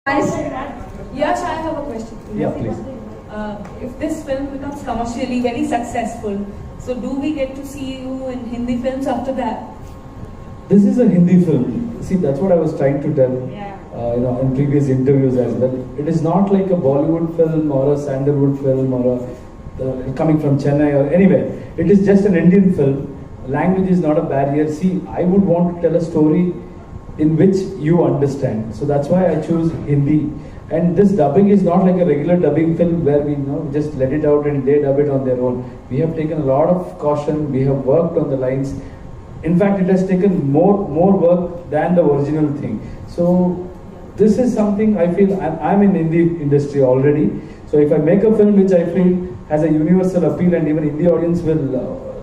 Yash, I have a question for you. Yeah, please. If this film becomes commercially very successful, so do we get to see you in Hindi films after that? This is a Hindi film. See, that's what I was trying to tell, in previous interviews as well. It is not like a Bollywood film or a Sandalwood film or coming from Chennai or anywhere. It is just an Indian film. Language is not a barrier. See, I would want to tell a story in which you understand. So that's why I choose Hindi. And this dubbing is not like a regular dubbing film where we just let it out and they dub it on their own. We have taken a lot of caution. We have worked on the lines. In fact, it has taken more work than the original thing. So this is something I feel I'm in Hindi industry already. So if I make a film which I feel has a universal appeal and even Hindi audience will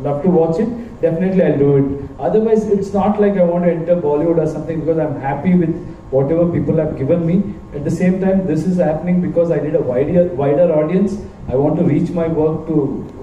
love to watch it, definitely I'll do it. Otherwise, it's not like I want to enter Bollywood or something because I'm happy with whatever people have given me. At the same time, this is happening because I did a wider audience. I want to reach my work to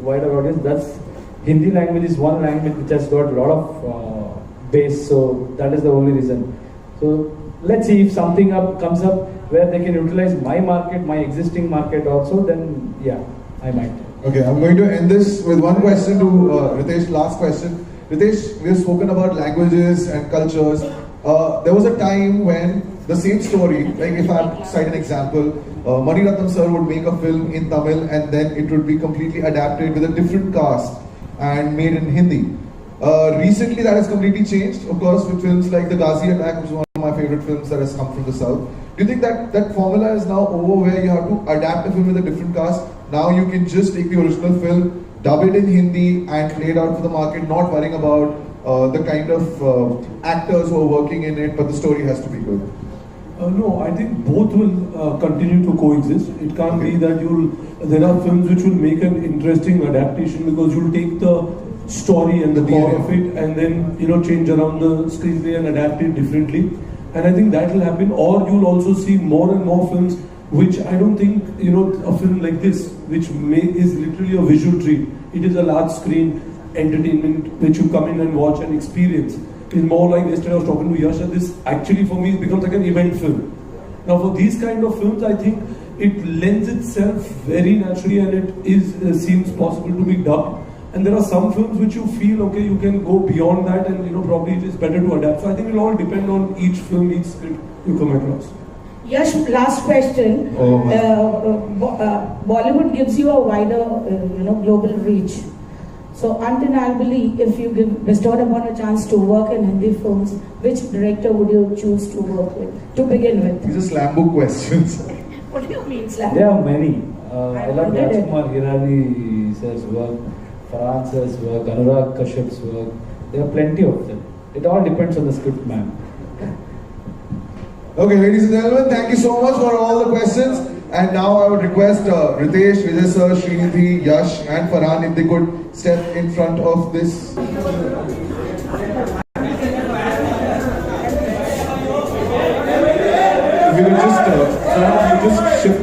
wider audience. That's Hindi language is one language which has got a lot of base. So that is the only reason. So let's see if something comes up where they can utilize my market, my existing market also. Then yeah, I might. Okay, I'm going to end this with one question to Ritesh. Last question. Ritesh, we have spoken about languages and cultures. There was a time when the same story, like if I cite an example, Mani Ratnam sir would make a film in Tamil and then it would be completely adapted with a different cast and made in Hindi. Recently that has completely changed, of course, with films like The Ghazi Attack, which is one of my favorite films that has come from the south. Do you think that formula is now over where you have to adapt a film with a different cast? Now you can just take the original film, dub it in Hindi and play it out for the market, not worrying about the kind of actors who are working in it, but the story has to be good. No, I think both will continue to coexist. It can't be that there are films which will make an interesting adaptation because you'll take the story and the core of it and then change around the screenplay and adapt it differently. And I think that will happen. Or you'll also see more and more films which I don't think a film like this, which is literally a visual treat. It is a large screen entertainment which you come in and watch and experience. It's more like yesterday I was talking to Yash, and this actually for me becomes like an event film. Now for these kind of films, I think it lends itself very naturally and it seems possible to be dubbed. And there are some films which you feel, okay, you can go beyond that and probably it is better to adapt. So I think it will all depend on each film, each script you come across. Yash, last question. Bollywood gives you a wider, global reach. So undeniably, if you bestowed upon a chance to work in Hindi films, which director would you choose to work with, to begin with? These are slam book questions. What do you mean slam? There are many. I love Rajkumar Hirani sir's work, Farhan sir's work, Anurag Kashyap's work. There are plenty of them. It all depends on the script, ma'am. Okay, ladies and gentlemen, thank you so much for all the questions. And now I would request Ritesh, Vijay sir, Srinidhi, Yash and Farhan if they could step in front of this. If you could just, Farhan, you just shift